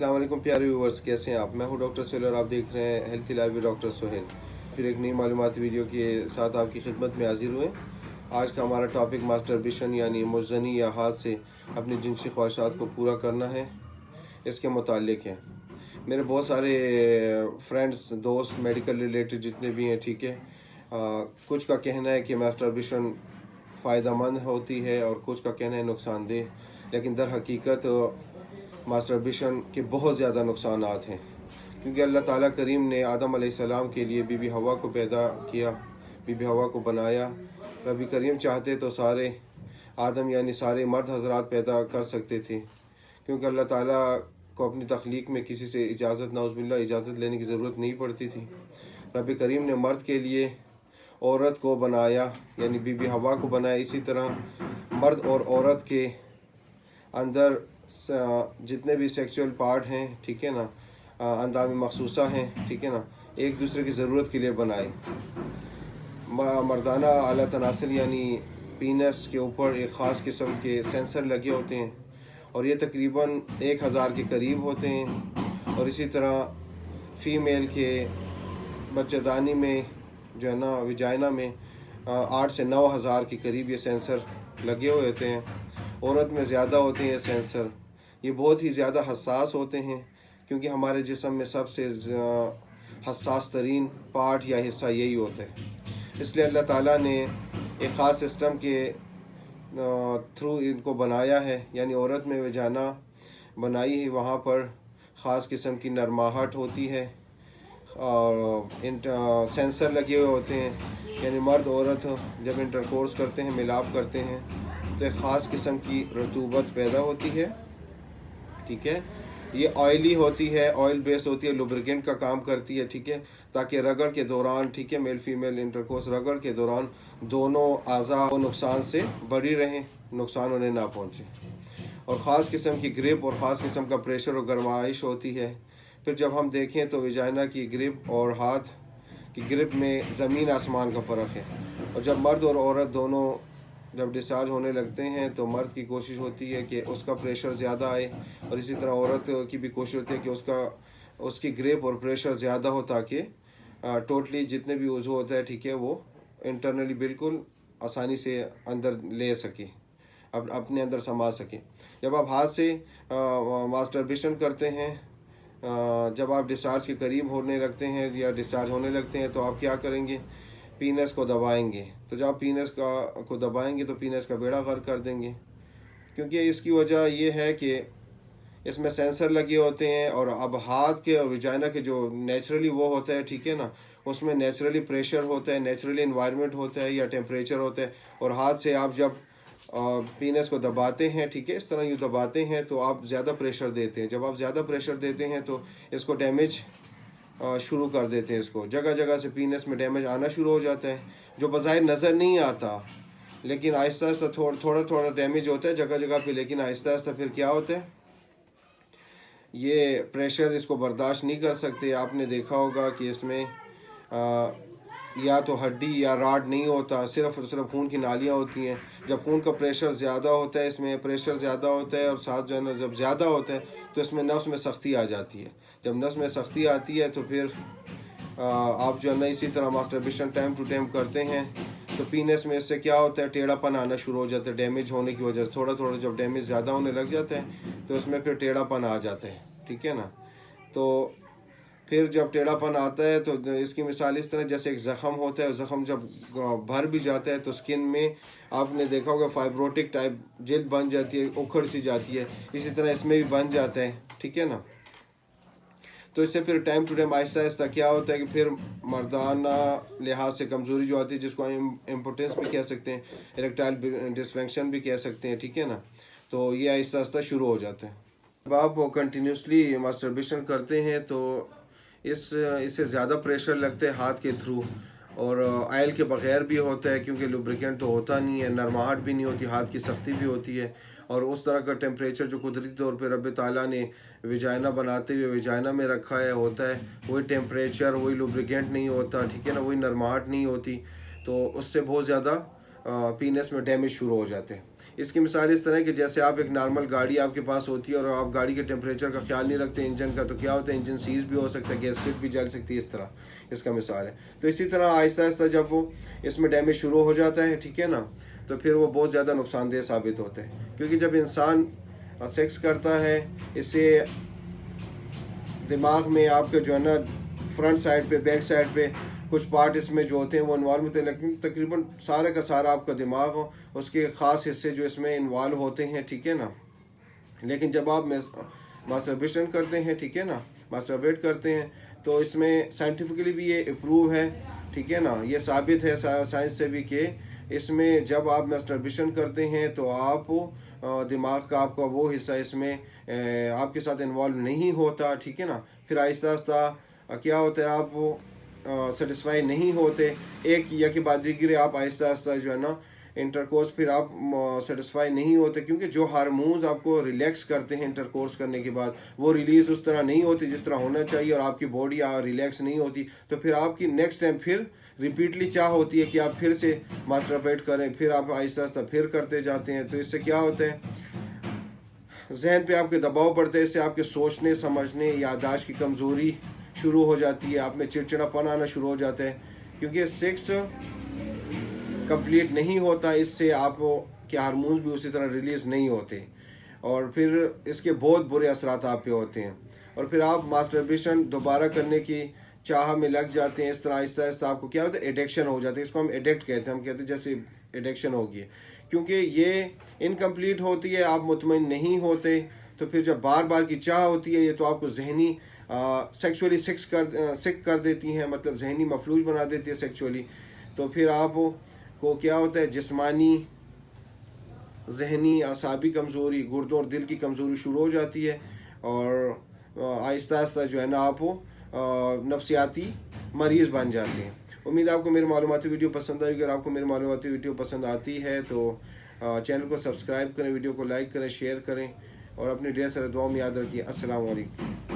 अस्सलाम वालेकुम प्यारे व्यूवर्स, कैसे हैं आप। मैं हूं डॉक्टर सोहेल और आप देख रहे हैं healthy life with doctor Sohail. फिर एक नई मालूमाती वीडियो के साथ आपकी खिदमत में हाजिर हुए। आज का हमारा टॉपिक मास्टरबेशन यानी मुज़नी या हाथ से अपनी जिनसी ख्वाहिशात को पूरा करना है, इसके मुतालिक है। मेरे बहुत सारे फ्रेंड्स, दोस्त, मेडिकल रिलेटेड जितने भी हैं, ठीक है, कुछ का कहना है कि मास्टरबेशन फ़ायदेमंद होती है और कुछ का कहना है नुकसानदेह, लेकिन दर हकीकत मास्टरबेशन के बहुत ज़्यादा नुकसानात हैं। क्योंकि अल्लाह ताला करीम ने आदम अलैहिस्सलाम के लिए बीबी हवा को पैदा किया, बीबी हवा को बनाया। रब्बी करीम चाहते तो सारे आदम यानी सारे मर्द हजरात पैदा कर सकते थे, क्योंकि अल्लाह ताला को अपनी तख्लीक में किसी से इजाज़त नाउज़ुबिल्लाह इजाज़त लेने की ज़रूरत नहीं पड़ती थी। रब्बी करीम ने मर्द के लिए औरत को बनाया यानी बीबी हवा को बनाया। इसी तरह मर्द और औरत के अंदर जितने भी सेक्सुअल पार्ट हैं, ठीक है ना, अंदाज़ मखसूसा हैं, ठीक है ना, एक दूसरे की ज़रूरत के लिए बनाए। मर्दाना आला तनासिल यानी पीनस के ऊपर एक ख़ास किस्म के सेंसर लगे होते हैं और ये तकरीबन 1000 के करीब होते हैं। और इसी तरह फ़ीमेल के बच्चेदानी में जो है ना, विजाइना में 8 से 9 हज़ार के करीब ये सेंसर लगे हुए होते हैं। औरत में ज़्यादा होते हैं ये सेंसर। ये बहुत ही ज़्यादा हसास होते हैं, क्योंकि हमारे जिस्म में सबसे हसास तरीन पार्ट या हिस्सा यही होता है। इसलिए अल्लाह ताला ने एक ख़ास सिस्टम के थ्रू इनको बनाया है, यानी औरत में वजाना बनाई है, वहाँ पर ख़ास किस्म की नरमाहट होती है और सेंसर लगे हुए होते हैं। यानी मर्द औरत जब इंटरकोर्स करते हैं, मिलाप करते हैं, तो एक ख़ास किस्म की रतूबत पैदा होती है, ठीक है। ये ऑयली होती है, ऑयल बेस होती है, लुब्रिकेंट का काम करती है, ठीक है, ताकि रगड़ के दौरान, ठीक है, मेल फीमेल इंटरकोर्स रगड़ के दौरान दोनों आज़ा को नुकसान से बरी रहें, नुकसान उन्हें ना पहुँचे। और ख़ास किस्म की ग्रिप और ख़ास किस्म का प्रेशर और गर्माइश होती है। फिर जब हम देखें तो विजाइना की ग्रिप और हाथ की ग्रिप में ज़मीन आसमान का फ़र्क है। और जब मर्द और औरत दोनों जब डिस्चार्ज होने लगते हैं तो मर्द की कोशिश होती है कि उसका प्रेशर ज़्यादा आए, और इसी तरह औरत की भी कोशिश होती है कि उसकी ग्रिप और प्रेशर ज़्यादा हो, ताकि टोटली जितने भी उज़ू होता है, ठीक है, वो इंटरनली बिल्कुल आसानी से अंदर ले सके, अपने अंदर समा सके। जब आप हाथ से मास्टरबेशन करते हैं, जब आप डिस्चार्ज के करीब होने लगते हैं या डिस्चार्ज होने लगते हैं, तो आप क्या करेंगे, पीनस को दबाएंगे। तो जब आप पीनस को दबाएंगे तो पीनस का बेड़ा गर्क कर देंगे, क्योंकि इसकी वजह ये है कि इसमें सेंसर लगे होते हैं। और अब हाथ के और विजाइना के जो नेचुरली वो होता है, ठीक है ना, उसमें नेचुरली प्रेशर होता है, नेचुरली इन्वायरमेंट होता है या टेम्परेचर होता है। और हाथ से आप जब पीनस को दबाते हैं, ठीक है, इस तरह यूँ दबाते हैं, तो आप ज़्यादा प्रेशर देते हैं। जब आप ज़्यादा प्रेशर देते हैं तो इसको डैमेज शुरू कर देते हैं। इसको जगह जगह से पीनस में डैमेज आना शुरू हो जाता है, जो बज़ाहिर नज़र नहीं आता, लेकिन आहिस्ता आहिस्ता थोड़ा थोड़ा डैमेज होता है जगह जगह पे। लेकिन आहिस्ता आहिस्ता फिर क्या होता है, ये प्रेशर इसको बर्दाश्त नहीं कर सकते। आपने देखा होगा कि इसमें या तो हड्डी या राड नहीं होता, सिर्फ खून की नालियाँ होती हैं। जब खून का प्रेशर ज़्यादा होता है, इसमें प्रेशर ज़्यादा होता है और साथ जो है ना, जब ज़्यादा होता है तो इसमें नफ्स में सख्ती आ जाती है। जब नफ्स में सख्ती आती है तो फिर आप जो है ना, इसी तरह मास्टरबेशन टाइम टू टाइम करते हैं तो पीनस में इससे क्या होता है, टेढ़ापन आना शुरू हो जाता है। डैमेज होने की वजह से थोड़ा थोड़ा जब डैमेज ज़्यादा होने लग जाता है तो उसमें फिर टेढ़ापन आ जाता है, ठीक है ना। तो फिर जब टेढ़ापन आता है तो इसकी मिसाल इस तरह, जैसे एक ज़ख़म होता है, ज़ख़म जब भर भी जाता है तो स्किन में आपने देखा होगा फाइब्रोटिक टाइप जल्द बन जाती है, उखड़ सी जाती है। इसी तरह इसमें भी बन जाता है, ठीक है ना। तो इससे फिर time to time Aahista Aahista क्या होता है कि फिर मर्दाना लिहाज से कमज़ोरी जो आती है, जिसको इम्पोर्टेंस भी कह सकते हैं, इरेक्टाइल डिसफंक्शन भी कह सकते हैं, ठीक है ना, तो ये आहिस्ता आहिस्ता शुरू हो जाता है। जब आप कंटिन्यूसली मास्टरबेशन करते हैं तो इससे ज़्यादा प्रेशर लगता है हाथ के थ्रू, और ऑयल के बगैर भी होता है, क्योंकि लुब्रिकेंट तो होता नहीं है, नरमाहट भी नहीं होती, हाथ की सख्ती भी होती है। और उस तरह का टेम्परेचर जो कुदरती तौर पर रब ताला ने विजाइना बनाते हुए विजाइना में रखा है होता है, वही टेम्परेचर, वही लुब्रिकेंट नहीं होता, ठीक है ना, वही नरमाहट नहीं होती, तो उससे बहुत ज़्यादा पीनस में डैमेज शुरू हो जाते हैं। इसकी मिसाल इस तरह है कि जैसे आप एक नॉर्मल गाड़ी आपके पास होती है और आप गाड़ी के टेम्परेचर का ख्याल नहीं रखते इंजन का, तो क्या होता है इंजन सीज भी हो सकता है, गैसकेट भी जल सकती है, इस तरह इसका मिसाल है। तो इसी तरह आहिस्ता आहिस्ता जब वो इसमें डैमेज शुरू हो जाता है, ठीक है ना, तो फिर वो बहुत ज़्यादा नुकसानदेह साबित होता है। क्योंकि जब इंसान सेक्स करता है, इससे दिमाग में आपके जो है ना फ्रंट साइड पे, बैक साइड पे कुछ पार्ट इसमें जो होते हैं वो इन्वॉल्व होते हैं, लेकिन तकरीबन सारा का सारा आपका दिमाग हो उसके ख़ास हिस्से जो इसमें इन्वॉल्व होते हैं, ठीक है ना। लेकिन जब आप मास्टरबेशन करते हैं, ठीक है ना, मास्टरबेट करते हैं, तो इसमें साइंटिफिकली भी ये अप्रूव है, ठीक है ना, ये साबित है साइंस से भी कि इसमें जब आप मास्टरबेशन करते हैं तो आप दिमाग का आपका वो हिस्सा इसमें आपके साथ इन्वॉल्व नहीं होता, ठीक है ना। फिर आहिस्ता आहिस्ता क्या होता है, आप सेटिस्फाई नहीं होते, एक या के बाद दीगरे आप आहिस्ता आहिस्ता जो है ना इंटरकोर्स फिर आप सेटिस्फाई नहीं होते, क्योंकि जो हार्मोन्स आपको रिलैक्स करते हैं इंटरकोर्स करने के बाद वो रिलीज़ उस तरह नहीं होती जिस तरह होना चाहिए, और आपकी बॉडी रिलैक्स नहीं होती, तो फिर आपकी नेक्स्ट टाइम फिर रिपीटली चाह होती है कि आप फिर से मास्टरबेट करें, फिर आप आहिस्ता आहिस्ता फिर करते जाते हैं। तो इससे क्या होता है, जहन पे आपके दबाव पड़ता है, इससे आपके सोचने समझने याददाश्त की कमज़ोरी शुरू हो जाती है, आप में चिड़चिड़ापन आना शुरू हो जाता है, क्योंकि सेक्स कंप्लीट नहीं होता, इससे आपको के हार्मोन्स भी उसी तरह रिलीज़ नहीं होते, और फिर इसके बहुत बुरे असरात आप पे होते हैं, और फिर आप मास्टरबेशन दोबारा करने की चाह में लग जाते हैं। इस तरह आहिस्ता आहिस्ता आपको क्या होता है, एडिक्शन हो जाती है, इसको हम एडिक्ट कहते हैं, हम कहते हैं जैसे एडिक्शन होगी, क्योंकि ये इनकम्प्लीट होती है, आप मुतमईन नहीं होते, तो फिर जब बार बार की चाह होती है ये तो आपको जहनी सेक्सुअली सिक कर देती हैं, मतलब जहनी मफलूज बना देती है सेक्सुअली। तो फिर आप को क्या होता है, जिस्मानी, जहनी, आसाबी कमज़ोरी, गुर्दों और दिल की कमज़ोरी शुरू हो जाती है, और आहिस्ता आहिस्ता जो है ना आप नफ्सियाती मरीज़ बन जाते हैं। उम्मीद है आपको मेरी मालूमाती वीडियो पसंद आई। अगर आपको मेरी मालूमाती वीडियो पसंद आती है तो चैनल को सब्सक्राइब करें, वीडियो को लाइक करें, शेयर करें, और अपनी ढेर सारे दुआओं में याद रखिए। अस्सलाम वालेकुम।